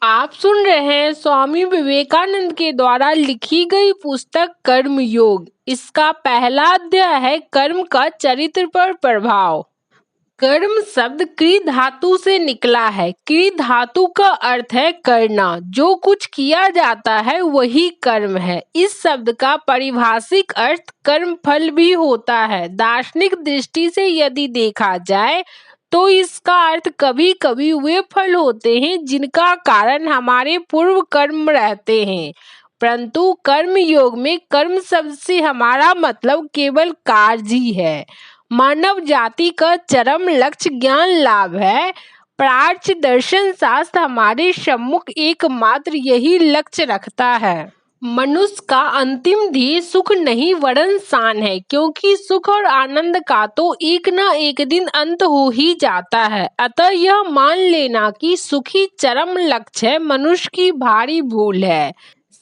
आप सुन रहे हैं स्वामी विवेकानंद के द्वारा लिखी गई पुस्तक कर्मयोग। इसका पहला अध्याय है कर्म का चरित्र पर प्रभाव। कर्म शब्द क्री धातु से निकला है। क्री धातु का अर्थ है करना। जो कुछ किया जाता है वही कर्म है। इस शब्द का पारिभाषिक अर्थ कर्म फल भी होता है। दार्शनिक दृष्टि से यदि देखा जाए तो इसका अर्थ कभी कभी वे फल होते हैं जिनका कारण हमारे पूर्व कर्म रहते हैं। परंतु कर्म योग में कर्म शब्द से हमारा मतलब केवल कार्य ही है। मानव जाति का चरम लक्ष्य ज्ञान लाभ है। प्राच्य दर्शन शास्त्र हमारे सम्मुख एकमात्र यही लक्ष्य रखता है। मनुष्य का अंतिम ध्येय सुख नहीं वरन शान है, क्योंकि सुख और आनंद का तो एक न एक दिन अंत हो ही जाता है। अतः यह मान लेना कि सुख ही चरम लक्ष्य है मनुष्य की भारी भूल है।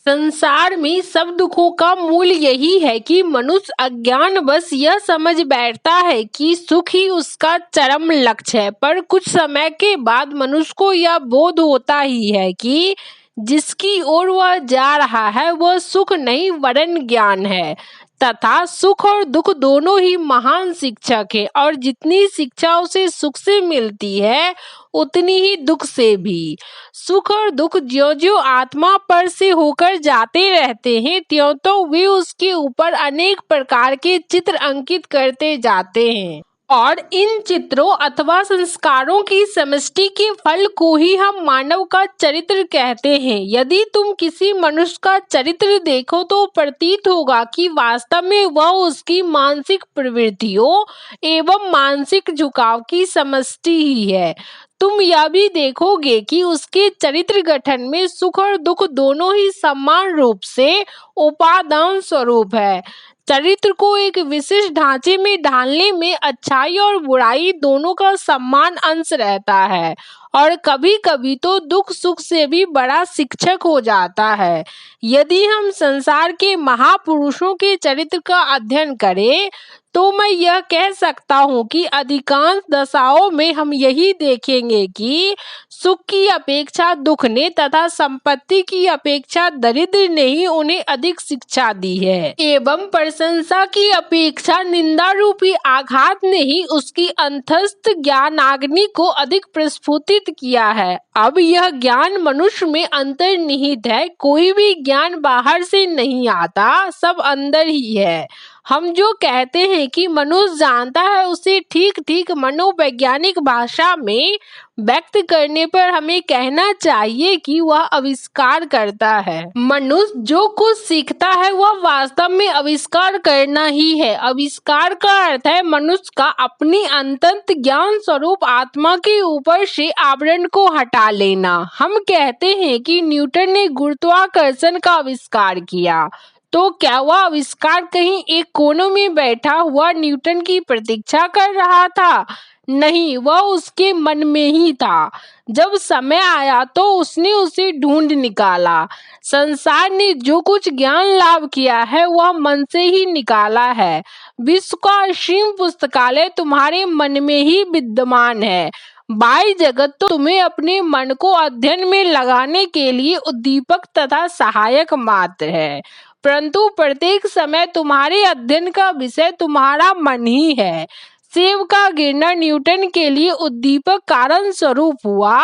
संसार में सब दुखों का मूल यही है कि मनुष्य अज्ञान बस यह समझ बैठता है कि सुख ही उसका चरम लक्ष्य है। पर कुछ समय के बाद मनुष्य को यह बोध होता ही है कि जिसकी ओर वह जा रहा है वह सुख नहीं वरन ज्ञान है, तथा सुख और दुख दोनों ही महान शिक्षक है। और जितनी शिक्षा उसे सुख से मिलती है उतनी ही दुख से भी। सुख और दुख ज्यों-ज्यों आत्मा पर से होकर जाते रहते हैं त्यों वे उसके ऊपर अनेक प्रकार के चित्र अंकित करते जाते हैं। और इन चित्रों अथवा संस्कारों की समष्टि के फल को ही हम मानव का चरित्र कहते हैं। यदि तुम किसी मनुष्य का चरित्र देखो तो प्रतीत होगा कि वास्तव में वह उसकी मानसिक प्रवृत्तियों एवं मानसिक झुकाव की समष्टि ही है। तुम यह भी देखोगे कि उसके चरित्र गठन में सुख और दुख दोनों ही समान रूप से उपादान स्वरूप है। चरित्र को एक विशेष ढांचे में ढालने में अच्छाई और बुराई दोनों का समान अंश रहता है, और कभी कभी तो दुख सुख से भी बड़ा शिक्षक हो जाता है। यदि हम संसार के महापुरुषों के चरित्र का अध्ययन करें तो मैं यह कह सकता हूँ कि अधिकांश दशाओं में हम यही देखेंगे कि सुख की अपेक्षा दुख ने तथा संपत्ति की अपेक्षा दरिद्र ने ही उन्हें अधिक शिक्षा दी है, एवं प्रशंसा की अपेक्षा निंदा रूपी आघात ने ही उसकी अंतस्थ ज्ञानाग्नि को अधिक प्रस्फुटित किया है। अब यह ज्ञान मनुष्य में अंतर्निहित है। कोई भी ज्ञान बाहर से नहीं आता, सब अंदर ही है। हम जो कहते हैं कि मनुष्य जानता है उसे ठीक ठीक मनोवैज्ञानिक भाषा में व्यक्त करने पर हमें कहना चाहिए कि वह आविष्कार करता है। मनुष्य जो कुछ सीखता है वह वास्तव में आविष्कार करना ही है। आविष्कार का अर्थ है मनुष्य का अपनी अनंत ज्ञान स्वरूप आत्मा के ऊपर से आवरण को हटा लेना। हम कहते हैं कि न्यूटन ने गुरुत्वाकर्षण का आविष्कार किया, तो क्या वह आविष्कार कहीं एक कोने में बैठा हुआ न्यूटन की प्रतीक्षा कर रहा था? नहीं, वह उसके मन में ही था। जब समय आया तो उसने उसे ढूंढ निकाला। संसार ने जो कुछ ज्ञान लाभ किया है वह मन से ही निकाला है। विश्व का असीम पुस्तकालय तुम्हारे मन में ही विद्यमान है। बाह्य जगत तो तुम्हें अपने मन को अध्ययन में लगाने के लिए उद्दीपक तथा सहायक मात्र है, परंतु प्रत्येक समय तुम्हारे अध्ययन का विषय तुम्हारा मन ही है। सेब का गिरना न्यूटन के लिए उद्दीपक कारण स्वरूप हुआ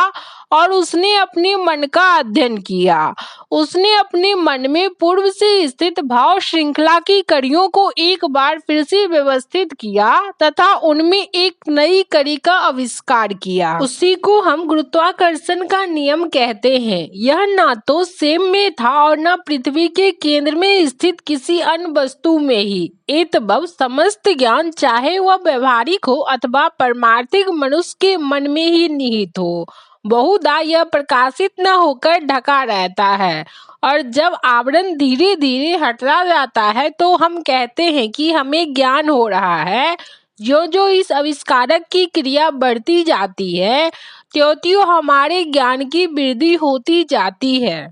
और उसने अपने मन का अध्ययन किया। उसने अपने मन में पूर्व से स्थित भाव श्रृंखला की कड़ियों को एक बार फिर से व्यवस्थित किया तथा उनमें एक नई कड़ी का आविष्कार किया। उसी को हम गुरुत्वाकर्षण का नियम कहते हैं। यह ना तो सेब में था और न पृथ्वी के केंद्र में स्थित किसी अन्य वस्तु में ही। एतबब समस्त ज्ञान चाहे वह व्यवहारिक हो अथवा परमार्थिक मनुष्य के मन में ही निहित हो, बहुधा यह प्रकाशित न होकर ढका रहता है, और जब आवरण धीरे धीरे हटता जाता है तो हम कहते हैं कि हमें ज्ञान हो रहा है। जो जो इस आविष्कारक की क्रिया बढ़ती जाती है त्यों त्यों हमारे ज्ञान की वृद्धि होती जाती है।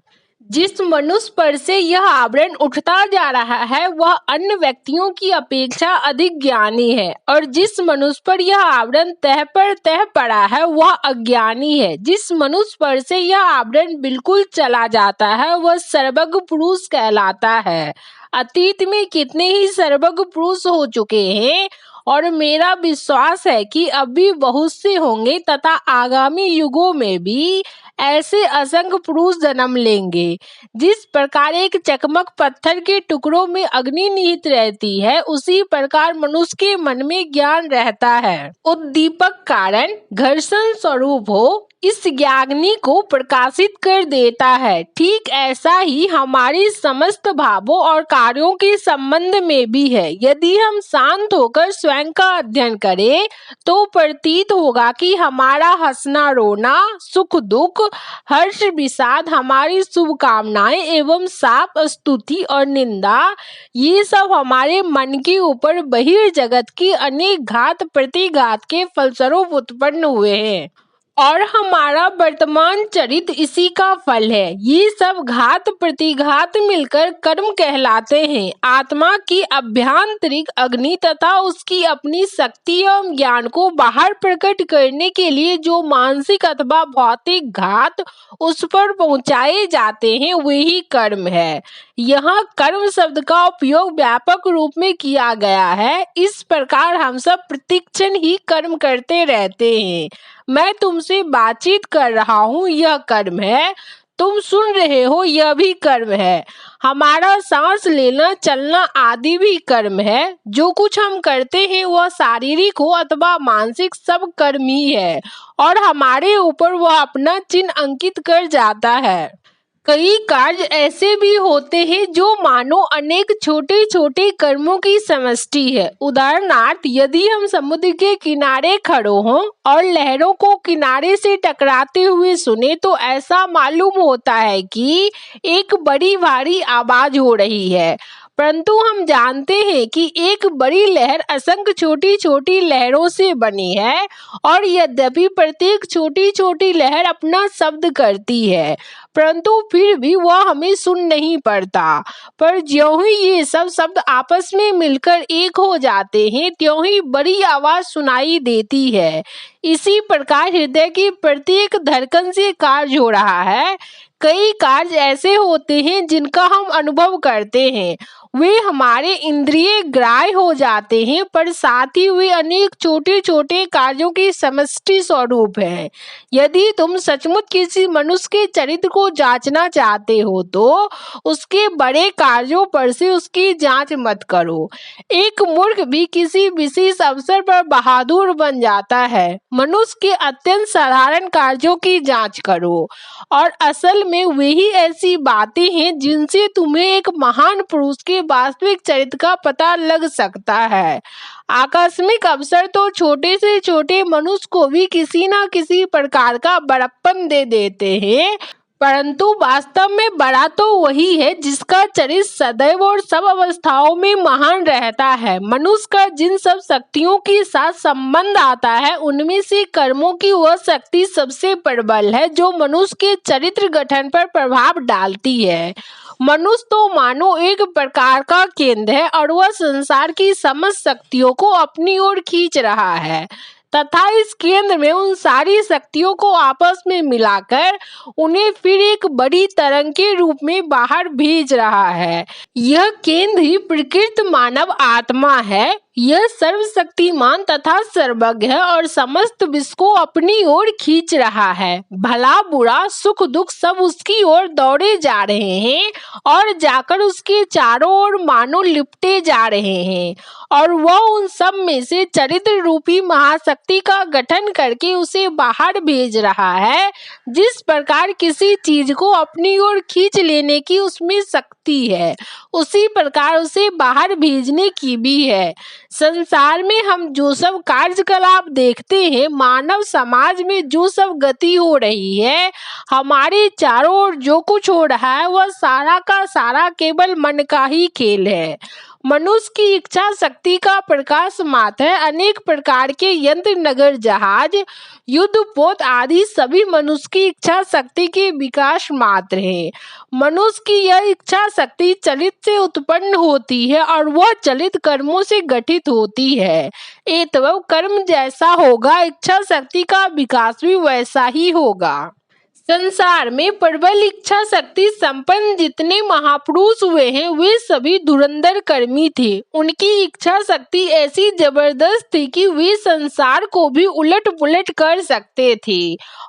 जिस मनुष्य पर से यह आवरण उठता जा रहा है वह अन्य व्यक्तियों की अपेक्षा अधिक ज्ञानी है, और जिस मनुष्य पर यह आवरण तह पर तह पड़ा है वह अज्ञानी है। जिस मनुष्य पर से यह आवरण बिल्कुल चला जाता है वह सर्वज्ञ पुरुष कहलाता है। अतीत में कितने ही सर्वज्ञ पुरुष हो चुके हैं और मेरा विश्वास है कि अभी बहुत से होंगे तथा आगामी युगों में भी ऐसे असंख्य पुरुष जन्म लेंगे। जिस प्रकार एक चकमक पत्थर के टुकड़ों में अग्नि निहित रहती है उसी प्रकार मनुष्य के मन में ज्ञान रहता है। उद्दीपक कारण घर्षण स्वरूप हो इस ज्ञाग्नि को प्रकाशित कर देता है। ठीक ऐसा ही हमारी समस्त भावों और कार्यों के संबंध में भी है। यदि हम शांत होकर स्वयं का अध्ययन करें तो प्रतीत होगा कि हमारा हंसना रोना, सुख दुख, हर्ष विषाद, हमारी शुभकामनाएं एवं शाप, स्तुति और निंदा, ये सब हमारे मन के ऊपर बहिर्जगत की अनेक घात प्रतिघात के फलस्वरूप उत्पन्न हुए हैं और हमारा वर्तमान चरित्र इसी का फल है। ये सब घात प्रतिघात मिलकर कर्म कहलाते हैं। आत्मा की अभ्यांतरिक अग्नि तथा उसकी अपनी शक्ति एवं ज्ञान को बाहर प्रकट करने के लिए जो मानसिक अथवा भौतिक घात उस पर पहुंचाए जाते हैं वही कर्म है। यहाँ कर्म शब्द का उपयोग व्यापक रूप में किया गया है। इस प्रकार हम सब प्रतिक्षण ही कर्म करते रहते हैं। मैं तुमसे बातचीत कर रहा हूँ यह कर्म है, तुम सुन रहे हो यह भी कर्म है, हमारा सांस लेना चलना आदि भी कर्म है। जो कुछ हम करते हैं वह शारीरिक हो अथवा मानसिक सब कर्म ही है और हमारे ऊपर वह अपना चिन्ह अंकित कर जाता है। कई कार्य ऐसे भी होते हैं जो मानो अनेक छोटे छोटे कर्मों की समष्टि है। उदाहरणार्थ यदि हम समुद्र के किनारे खड़े हों और लहरों को किनारे से टकराते हुए सुने तो ऐसा मालूम होता है कि एक बड़ी भारी आवाज हो रही है, परंतु हम जानते हैं कि एक बड़ी लहर असंख्य छोटी छोटी लहरों से बनी है और यद्यपि प्रत्येक छोटी छोटी लहर अपना शब्द करती है परंतु फिर भी वह हमें सुन नहीं पड़ता। पर ज्यों ही ये सब शब्द आपस में मिलकर एक हो जाते हैं त्यों ही बड़ी आवाज सुनाई देती है। इसी प्रकार हृदय की प्रत्येक धड़कन से कार्य हो रहा है। कई कार्य ऐसे होते हैं जिनका हम अनुभव करते हैं, वे हमारे इंद्रिय ग्राह्य हो जाते हैं, पर साथ ही वे अनेक छोटे छोटे कार्यों की समष्टि स्वरूप है। यदि तुम सचमुच किसी मनुष्य के चरित्र को जांचना चाहते हो तो उसके बड़े कार्यों पर से उसकी जांच मत करो। एक मूर्ख भी किसी विशेष अवसर पर बहादुर बन जाता है। मनुष्य के अत्यंत साधारण कार्यों की जांच करो और असल में वही ऐसी बातें हैं जिनसे तुम्हें एक महान पुरुष के वास्तविक चरित्र का पता लग सकता है। आकस्मिक अवसर तो छोटे से छोटे मनुष्य को भी किसी न किसी प्रकार का बड़प्पन दे देते हैं, परंतु वास्तव में बड़ा तो वही है जिसका चरित्र सदैव और सब अवस्थाओं में महान रहता है। मनुष्य का जिन सब शक्तियों के साथ संबंध आता है उनमें से कर्मों की वह शक्ति सबसे प्रबल है जो मनुष्य के चरित्र गठन पर प्रभाव डालती है। मनुष्य तो मानो एक प्रकार का केंद्र है और वह संसार की समस्त शक्तियों को अपनी ओर खींच रहा है तथा इस केंद्र में उन सारी शक्तियों को आपस में मिलाकर उन्हें फिर एक बड़ी तरंग के रूप में बाहर भेज रहा है। यह केंद्र ही प्रकृत मानव आत्मा है। यह सर्वशक्तिमान तथा सर्वज्ञ है और समस्त विश्व को अपनी ओर खींच रहा है। भला बुरा सुख दुख सब उसकी ओर दौड़े जा रहे हैं और जाकर उसके चारों ओर मानो लिपटे जा रहे हैं और वह उन सब में से चरित्र रूपी महाशक्ति का गठन करके उसे बाहर भेज रहा है। जिस प्रकार किसी चीज को अपनी ओर खींच लेने की उसमें शक्ति है उसी प्रकार उसे बाहर भेजने की भी है। संसार में हम जो सब कार्यकलाप देखते हैं, मानव समाज में जो सब गति हो रही है, हमारे चारों ओर जो कुछ हो रहा है वह सारा का सारा केवल मन का ही खेल है। मनुष्य की इच्छा शक्ति का प्रकाश मात्र है। अनेक प्रकार के यंत्र, नगर, जहाज, युद्ध पोत आदि सभी मनुष्य की इच्छा शक्ति के विकास मात्र है। मनुष्य की यह इच्छा शक्ति चलित से उत्पन्न होती है और वह चलित कर्मों से गठित होती है। एतव कर्म जैसा होगा, इच्छा शक्ति का विकास भी वैसा ही होगा। संसार में प्रबल इच्छा शक्ति संपन्न जितने महापुरुष हुए हैं वे सभी धुरंधर कर्मी थे। उनकी इच्छा शक्ति ऐसी जबरदस्त थी कि वे संसार को भी उलट पुलट कर सकते थे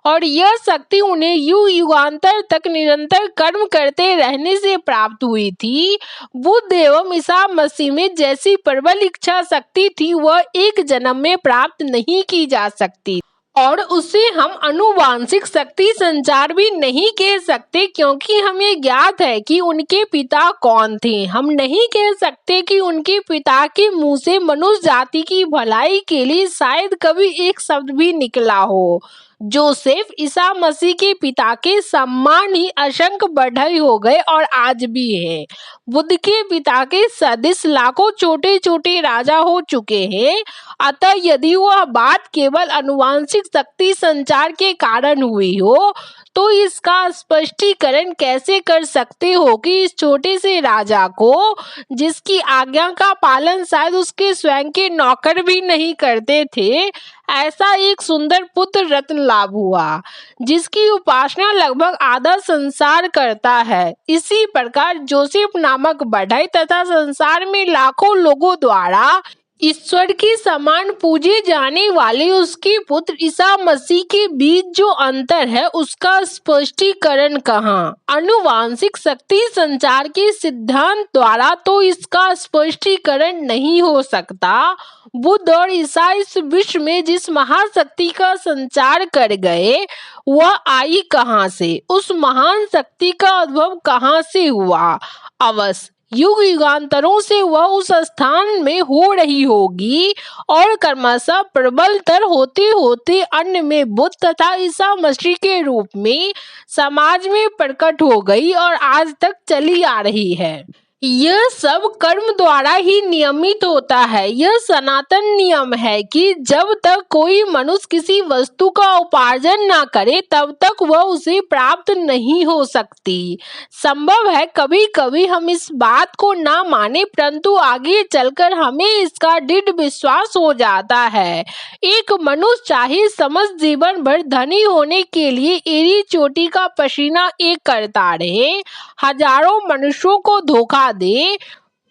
और यह शक्ति उन्हें युग युगांतर तक निरंतर कर्म करते रहने से प्राप्त हुई थी। बुद्ध एवं ईसा मसीह में जैसी प्रबल इच्छा शक्ति थी वह एक जन्म में प्राप्त नहीं की जा सकती और उसे हम आनुवांशिक शक्ति संचार भी नहीं कह सकते, क्योंकि हमें ज्ञात है कि उनके पिता कौन थे। हम नहीं कह सकते कि उनके पिता के मुंह से मनुष्य जाति की भलाई के लिए शायद कभी एक शब्द भी निकला हो। जोसेफ ईसा मसीह के पिता के सम्मान ही असंख्य बढ़ई हो गए और आज भी है। बुद्ध के पिता के सदृश लाखों छोटे छोटे राजा हो चुके हैं। अतः यदि वह बात केवल आनुवांशिक शक्ति संचार के कारण हुई हो तो इसका स्पष्टीकरण कैसे कर सकते हो कि इस छोटे से राजा को, जिसकी आज्ञा का पालन शायद उसके स्वयं के नौकर भी नहीं करते थे, ऐसा एक सुंदर पुत्र रत्न लाभ हुआ जिसकी उपासना लगभग आधा संसार करता है। इसी प्रकार जोसेफ नामक बढ़ई तथा संसार में लाखों लोगों द्वारा ईश्वर के समान पूजे जाने वाले उसके पुत्र ईसा मसीह के बीच जो अंतर है उसका स्पष्टीकरण कहाँ? आनुवांशिक शक्ति संचार के सिद्धांत द्वारा तो इसका स्पष्टीकरण नहीं हो सकता। बुद्ध और ईसा इस विश्व में जिस महाशक्ति का संचार कर गए वह आई कहाँ से? उस महान शक्ति का उद्भव कहाँ से हुआ? अवश्य युग युगांतरों से वह उस स्थान में हो रही होगी और क्रमशः प्रबलतर होते होते अन्य में बुद्ध तथा ईसा मसीह के रूप में समाज में प्रकट हो गई और आज तक चली आ रही है। यह सब कर्म द्वारा ही नियमित होता है। यह सनातन नियम है कि जब तक कोई मनुष्य किसी वस्तु का उपार्जन न करे तब तक वह उसे प्राप्त नहीं हो सकती। संभव है कभी कभी हम इस बात को न माने, परंतु आगे चलकर हमें इसका दृढ़ विश्वास हो जाता है। एक मनुष्य चाहे समस्त जीवन भर धनी होने के लिए एड़ी चोटी का पसीना एक करता रहे, हजारों मनुष्यों को धोखा दे,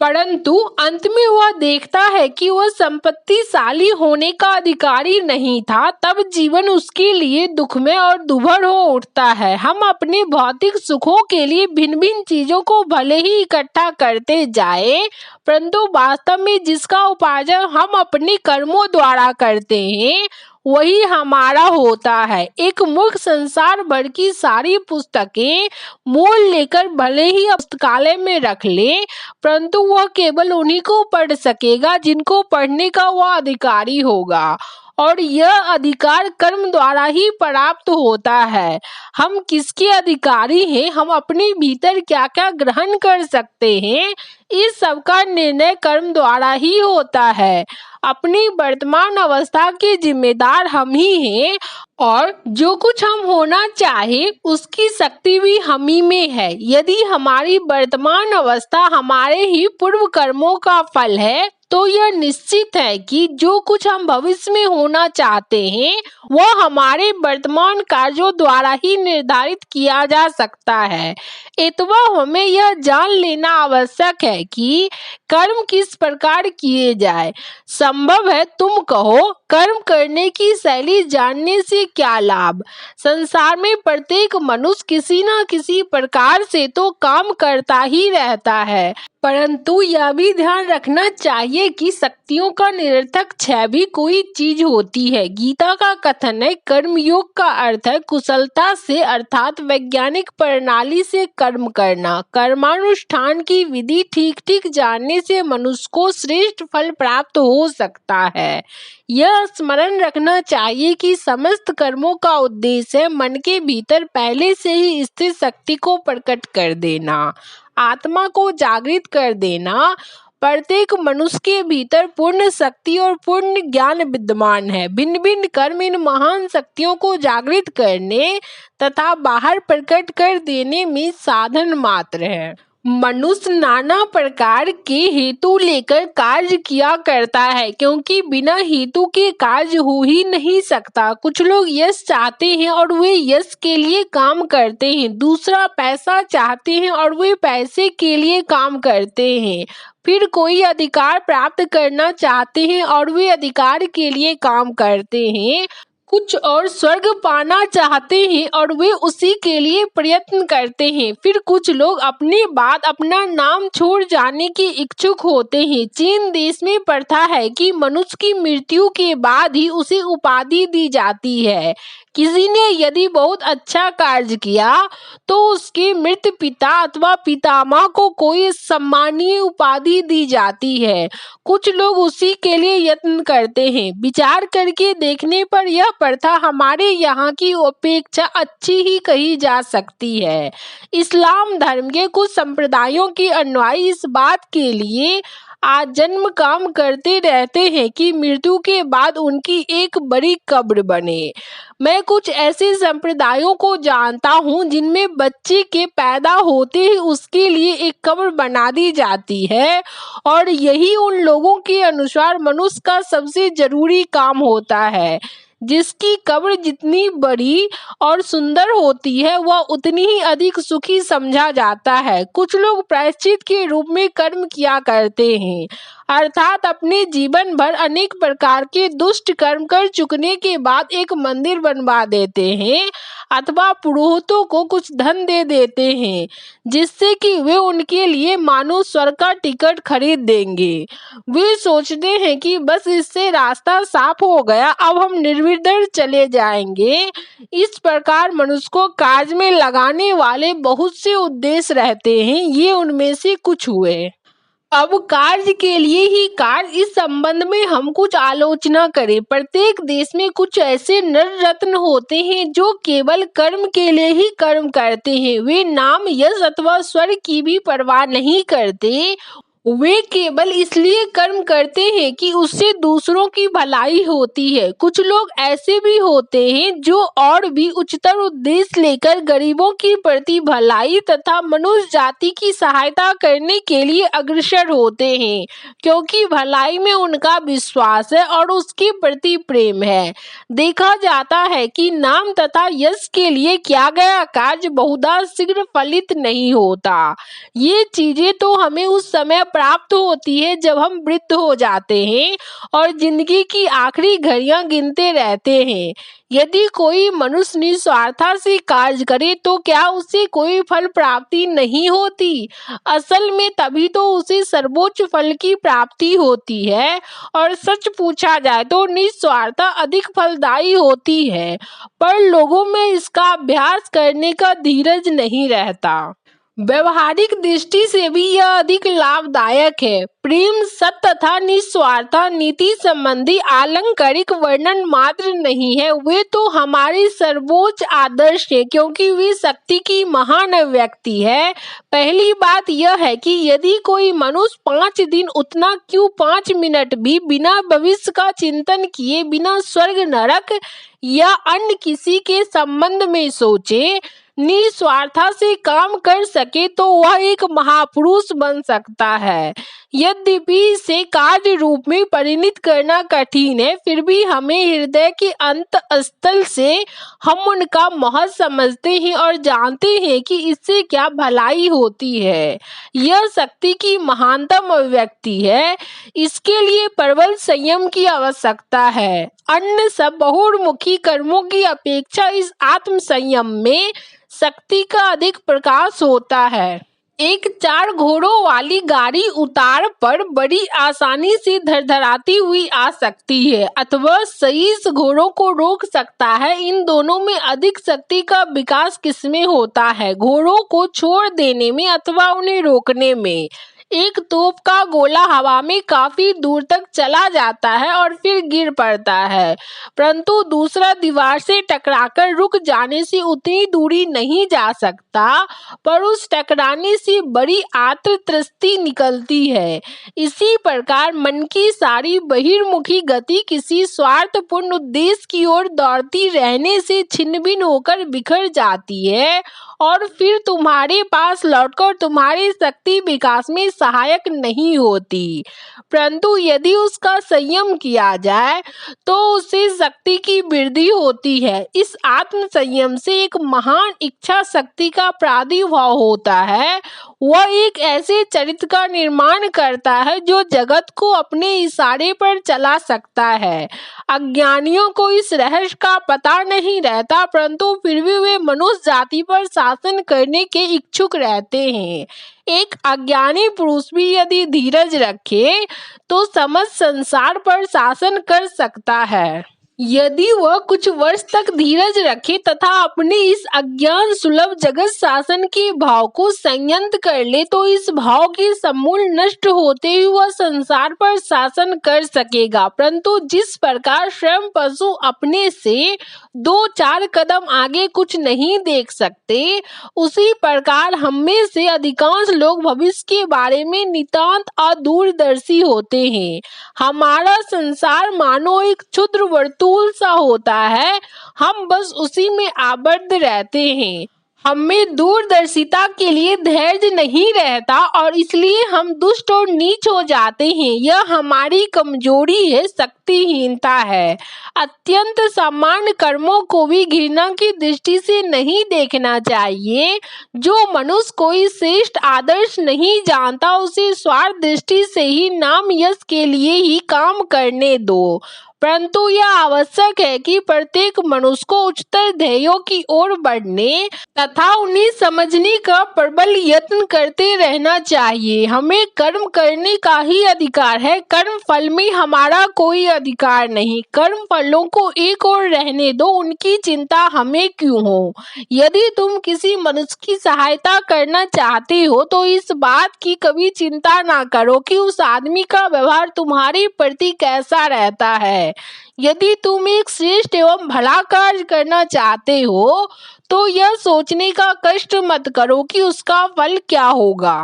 परंतु अंत में वह देखता है कि वह संपत्तिशाली होने का अधिकारी नहीं था, तब जीवन उसके लिए दुखमय और दुभर हो उठता है। हम अपने भौतिक सुखों के लिए भिन्न भिन्न चीजों को भले ही इकट्ठा करते जाए, परंतु वास्तव में जिसका उपार्जन हम अपने कर्मों द्वारा करते हैं वही हमारा होता है। एक मूर्ख संसार भर की सारी पुस्तकें मोल लेकर भले ही पुस्तकालय में रख ले, परंतु वह केवल उन्हीं को पढ़ सकेगा जिनको पढ़ने का वह अधिकारी होगा और यह अधिकार कर्म द्वारा ही प्राप्त होता है। हम किसके अधिकारी हैं, हम अपने भीतर क्या क्या ग्रहण कर सकते हैं, इस सब का निर्णय कर्म द्वारा ही होता है। अपनी वर्तमान अवस्था के जिम्मेदार हम ही हैं और जो कुछ हम होना चाहे उसकी शक्ति भी हम ही में है। यदि हमारी वर्तमान अवस्था हमारे ही पूर्व कर्मों का फल है तो यह निश्चित है कि जो कुछ हम भविष्य में होना चाहते हैं वह हमारे वर्तमान कार्यों द्वारा ही निर्धारित किया जा सकता है। इतवा हमें यह जान लेना आवश्यक है कि कर्म किस प्रकार किए जाए। संभव है तुम कहो कर्म करने की शैली जानने से क्या लाभ? संसार में प्रत्येक मनुष्य किसी न किसी प्रकार से तो काम करता ही रहता है, परंतु यह भी ध्यान रखना चाहिए कि शक्तियों का निरर्थक क्षय भी कोई चीज होती है। गीता का कथन है कर्मयोग का अर्थ है कुशलता से अर्थात वैज्ञानिक प्रणाली से कर्म करना। कर्मानुष्ठान की विधि ठीक ठीक जानने से मनुष्य को श्रेष्ठ फल प्राप्त हो सकता है। यह स्मरण रखना चाहिए कि समस्त कर्मों का उद्देश्य है मन के भीतर पहले से ही स्थित शक्ति को प्रकट कर देना, आत्मा को जागृत कर देना, प्रत्येक मनुष्य के भीतर पूर्ण शक्ति और पूर्ण ज्ञान विद्यमान है। भिन्न भिन्न कर्म इन महान शक्तियों को जागृत करने तथा बाहर प्रकट कर देने में साधन मात्र है। मनुष्य नाना प्रकार के हेतु लेकर कार्य किया करता है, क्योंकि बिना हेतु के कार्य हो ही नहीं सकता। कुछ लोग यश चाहते हैं और वे यश के लिए काम करते हैं। दूसरा पैसा चाहते हैं और वे पैसे के लिए काम करते हैं। फिर कोई अधिकार प्राप्त करना चाहते हैं और वे अधिकार के लिए काम करते हैं। कुछ और स्वर्ग पाना चाहते हैं और वे उसी के लिए प्रयत्न करते हैं। फिर कुछ लोग अपने बाद अपना नाम छोड़ जाने के इच्छुक होते हैं। चीन देश में प्रथा है कि मनुष्य की मृत्यु के बाद ही उसे उपाधि दी जाती है। किसी ने यदि बहुत अच्छा कार्य किया तो उसके मृत पिता अथवा पितामह को कोई सम्मानीय उपाधि दी जाती है। कुछ लोग उसी के लिए यत्न करते हैं। विचार करके देखने पर यह प्रथा हमारे यहाँ की अपेक्षा अच्छी ही कही जा सकती है। इस्लाम धर्म के कुछ संप्रदायों के अनुयायी इस बात के लिए आजन्म काम करते रहते हैं कि मृत्यु के बाद उनकी एक बड़ी कब्र बने। मैं कुछ ऐसे संप्रदायों को जानता हूँ जिनमें बच्चे के पैदा होते ही उसके लिए एक कब्र बना दी जाती है, और यही उन लोगों के अनुसार मनुष्य का सबसे जरूरी काम होता है। जिसकी कब्र जितनी बड़ी और सुंदर होती है वह उतनी ही अधिक सुखी समझा जाता है। कुछ लोग प्रायश्चित के रूप में कर्म किया करते हैं, अर्थात अपने जीवन भर अनेक प्रकार के दुष्ट कर्म कर चुकने के बाद एक मंदिर बनवा देते हैं अथवा पुरोहितों को कुछ धन दे देते हैं, जिससे कि वे उनके लिए मानो स्वर्ग का टिकट खरीद देंगे। वे सोचते हैं कि बस इससे रास्ता साफ हो गया, अब हम निर्विघ्न चले जाएंगे। इस प्रकार मनुष्य को कार्य में लगाने वाले बहुत से उद्देश्य रहते हैं। ये उनमें से कुछ हुए। अब कार्य के लिए ही कार्य, इस संबंध में हम कुछ आलोचना करें। प्रत्येक देश में कुछ ऐसे नर रत्न होते हैं जो केवल कर्म के लिए ही कर्म करते हैं। वे नाम यश अथवा स्वर्ग की भी परवाह नहीं करते। वे केवल इसलिए कर्म करते हैं कि उससे दूसरों की भलाई होती है। कुछ लोग ऐसे भी होते हैं जो और भी उच्चतर उद्देश्य लेकर गरीबों की प्रति भलाई तथा मनुष्य जाति की सहायता करने के लिए अग्रसर होते हैं, क्योंकि भलाई में उनका विश्वास है और उसके प्रति प्रेम है। देखा जाता है कि नाम तथा यश के लिए किया गया कार्य बहुधा शीघ्र फलित नहीं होता। ये चीजें तो हमें उस समय प्राप्त होती है जब हम वृद्ध हो जाते हैं और जिंदगी की आखिरी घड़ियां गिनते रहते हैं। यदि कोई मनुष्य निस्वार्था से कार्य करे तो क्या उसे कोई फल प्राप्ति नहीं होती? असल में तभी तो उसे सर्वोच्च फल की प्राप्ति होती है, और सच पूछा जाए तो निस्वार्थता अधिक फलदायी होती है, पर लोगों में इसका अभ्यास करने का धीरज नहीं रहता। व्यवहारिक दृष्टि से भी यह अधिक लाभदायक है। प्रेम, सत्य तथा निस्वार्थ नीति संबंधी आलंकारिक वर्णन मात्र नहीं है, वे तो हमारे सर्वोच्च आदर्श है, क्योंकि वे शक्ति की महान अभिव्यक्ति है। पहली बात यह है कि यदि कोई मनुष्य 5 दिन, उतना क्यों 5 मिनट भी बिना भविष्य का चिंतन किए, बिना स्वर्ग नरक या अन्य किसी के संबंध में सोचे, निस्वार्था से काम कर सके तो वह एक महापुरुष बन सकता है। यद्यपि इसे कार्य रूप में परिणत करना कठिन है, फिर भी हमें हृदय के अंत स्थल से हम उनका महत्व समझते हैं और जानते हैं कि इससे क्या भलाई होती है। यह शक्ति की महानतम अभिव्यक्ति है। इसके लिए प्रबल संयम की आवश्यकता है। अन्य सब बहुमुखी कर्मों की अपेक्षा इस आत्म संयम में शक्ति का अधिक प्रकाश होता है। एक 4 घोड़ों वाली गाड़ी उतार पर बड़ी आसानी से धड़धड़ाती हुई आ सकती है, अथवा 23 घोड़ों को रोक सकता है। इन दोनों में अधिक शक्ति का विकास किसमें होता है? घोड़ों को छोड़ देने में अथवा उन्हें रोकने में? एक तोप का गोला हवा में काफी दूर तक चला जाता है और फिर गिर पड़ता है, परंतु दूसरा दीवार से टकराकर रुक जाने से उतनी दूरी नहीं जा सकता, पर उस टकराने से बड़ी आत्मतृप्ति निकलती है। इसी प्रकार मन की सारी बहिर्मुखी गति किसी स्वार्थपूर्ण उद्देश्य की ओर दौड़ती रहने से छिन्न-भिन्न होकर बिखर जाती है और फिर तुम्हारे पास लौटकर तुम्हारी शक्ति विकास में सहायक नहीं होती, परंतु यदि उसका संयम किया जाए तो उससे शक्ति की वृद्धि होती है। इस आत्म संयम से एक महान इच्छा शक्ति का प्रादुर्भाव होता है। वह एक ऐसे चरित्र का निर्माण करता है जो जगत को अपने इशारे पर चला सकता है। अज्ञानियों को इस रहस्य का पता नहीं रहता, परंतु फिर भी वे मनुष्य जाति पर शासन करने के इच्छुक रहते हैं। एक अज्ञानी पुरुष भी यदि धीरज रखे तो समस्त संसार पर शासन कर सकता है। यदि वह कुछ वर्ष तक धीरज रखे तथा अपने इस अज्ञान सुलभ जगत शासन के भाव को संयत कर ले तो इस भाव के समूल नष्ट होते ही वह संसार पर शासन कर सकेगा, परंतु जिस प्रकार स्वयं पशु अपने से 2-4 कदम आगे कुछ नहीं देख सकते, उसी प्रकार हम में से अधिकांश लोग भविष्य के बारे में नितांत अदूरदर्शी होते हैं। हमारा संसार मानो एक क्षुद्र वर्तुल सा होता है, हम बस उसी में आबद्ध रहते हैं। हमें दूरदर्शिता के लिए धैर्य नहीं रहता और इसलिए हम दुष्ट और नीच हो जाते हैं। यह हमारी कमजोरी है, शक्तिहीनता है। अत्यंत सामान्य कर्मों को भी घृणा की दृष्टि से नहीं देखना चाहिए। जो मनुष्य कोई श्रेष्ठ आदर्श नहीं जानता उसे स्वार्थ दृष्टि से ही नाम यश के लिए ही काम करने दो, परंतु यह आवश्यक है कि प्रत्येक मनुष्य को उच्चतर ध्येयों की ओर बढ़ने तथा उन्हें समझने का प्रबल यत्न करते रहना चाहिए। हमें कर्म करने का ही अधिकार है, कर्म फल में हमारा कोई अधिकार नहीं। कर्म फलों को एक ओर रहने दो, उनकी चिंता हमें क्यों हो। यदि तुम किसी मनुष्य की सहायता करना चाहते हो तो इस बात की कभी चिंता ना करो कि उस आदमी का व्यवहार तुम्हारे प्रति कैसा रहता है। यदि तुम एक श्रेष्ठ एवं भला कार्य करना चाहते हो तो यह सोचने का कष्ट मत करो कि उसका फल क्या होगा।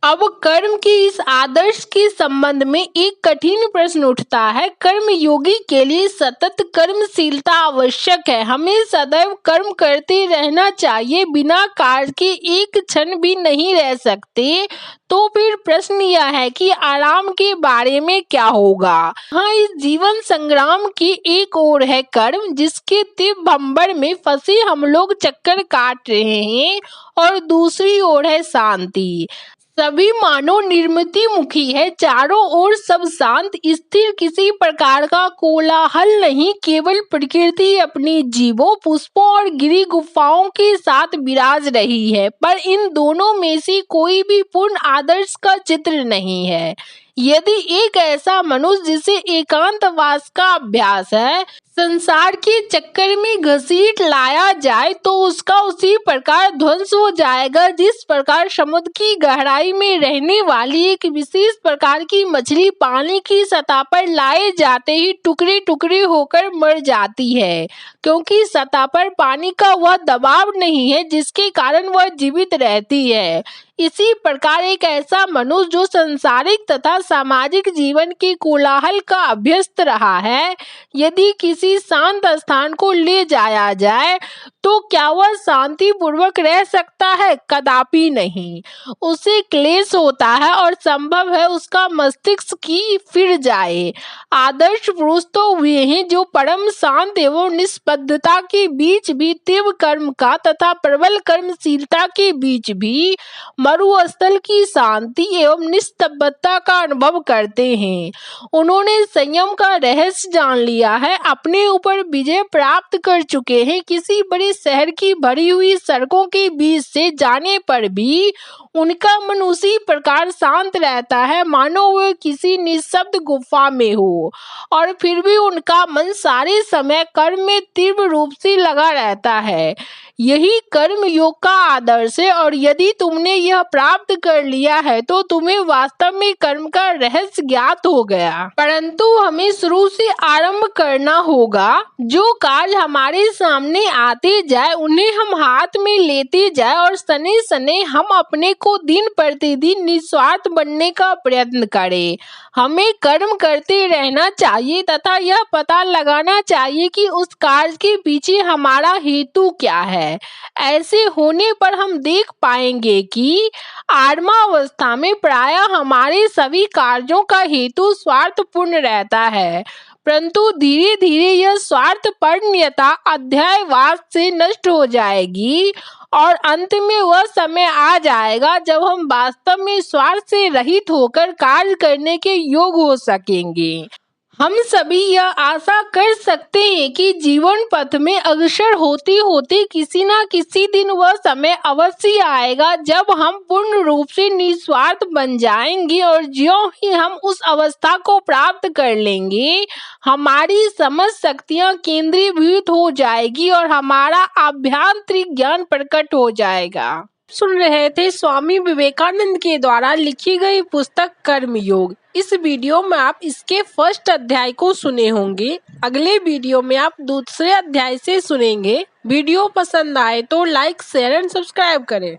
अब कर्म के इस आदर्श के संबंध में एक कठिन प्रश्न उठता है। कर्म योगी के लिए सतत कर्मशीलता आवश्यक है। हमें सदैव कर्म करते रहना चाहिए, बिना कार्य के एक क्षण भी नहीं रह सकते। तो फिर प्रश्न यह है कि आराम के बारे में क्या होगा। हाँ, इस जीवन संग्राम की एक ओर है कर्म, जिसके तीव्र भंवर में फंसे हम लोग चक्कर काट रहे हैं, और दूसरी ओर है शांति। सभी मानो निर्मिति मुखी है, चारों ओर सब शांत स्थिर, किसी प्रकार का कोलाहल नहीं। केवल प्रकृति अपनी जीवों, पुष्पों और गिरी गुफाओं के साथ विराज रही है, पर इन दोनों में से कोई भी पूर्ण आदर्श का चित्र नहीं है। यदि एक ऐसा मनुष्य जिसे एकांतवास का अभ्यास है संसार के चक्कर में घसीट लाया जाए तो उसका उसी प्रकार ध्वंस हो जाएगा जिस प्रकार समुद्र की गहराई में रहने वाली एक विशेष प्रकार की मछली पानी की सतह पर लाए जाते ही टुकड़े टुकड़े होकर मर जाती है, क्योंकि सतह पर पानी का वह दबाव नहीं है जिसके कारण वह जीवित रहती है। इसी प्रकार एक ऐसा मनुष्य जो सांसारिक तथा सामाजिक जीवन के कोलाहल का अभ्यस्त रहा है, यदि किसी शांत स्थान को ले जाया जाए तो क्या वह शांति पूर्वक रह सकता है? कदापि नहीं। उसे क्लेश होता है और संभव है उसका मस्तिष्क की फिर जाए। आदर्श पुरुष तो वे हैं जो परम शांत एवं निष्पद्धता के बीच भी तीव्र कर्म का तथा प्रबल कर्मशीलता के बीच भी मरुस्थल की शांति एवं निस्तब्धता का अनुभव करते हैं। उन्होंने संयम का रहस्य जान लिया है, अपने ऊपर विजय प्राप्त कर चुके हैं। किसी बड़े शहर की भरी हुई सड़कों के बीच से जाने पर भी उनका मन उसी प्रकार शांत रहता है मानो वह किसी निशब्द गुफा में हो, और फिर भी उनका मन सारे समय कर्म में तीव्र रूप से लगा रहता है। यही कर्म योग का आदर्श है और यदि तुमने यह प्राप्त कर लिया है तो तुम्हें वास्तव में कर्म का रहस्य ज्ञात हो गया। परंतु हमें शुरू से आरंभ करना होगा। जो कार्य हमारे सामने आते जाए उन्हें हम हाथ में लेते जाए और सने सने हम अपने को दिन प्रतिदिन निस्वार्थ बनने का प्रयत्न करें। हमें कर्म करते रहना चाहिए तथा यह पता लगाना चाहिए कि उस कार्य के पीछे हमारा हेतु क्या है। ऐसे होने पर हम देख पाएंगे कि आरंभावस्था में प्रायः हमारे सभी कार्यों का हेतु स्वार्थपूर्ण रहता है, परंतु धीरे धीरे यह स्वार्थपरता अध्यायवाद से नष्ट हो जाएगी और अंत में वह समय आ जाएगा जब हम वास्तव में स्वार्थ से रहित होकर कार्य करने के योग्य हो सकेंगे। हम सभी यह आशा कर सकते हैं कि जीवन पथ में अग्रसर होते होते किसी न किसी दिन वह समय अवश्य आएगा जब हम पूर्ण रूप से निस्वार्थ बन जाएंगे और ज्यों ही हम उस अवस्था को प्राप्त कर लेंगे हमारी समझ शक्तियां केंद्रीभूत हो जाएगी और हमारा आभ्यंतरिक ज्ञान प्रकट हो जाएगा। सुन रहे थे स्वामी विवेकानंद के द्वारा लिखी गई पुस्तक कर्म योग। इस वीडियो में आप इसके फर्स्ट अध्याय को सुने होंगे। अगले वीडियो में आप दूसरे अध्याय से सुनेंगे। वीडियो पसंद आए तो लाइक शेयर एंड सब्सक्राइब करें।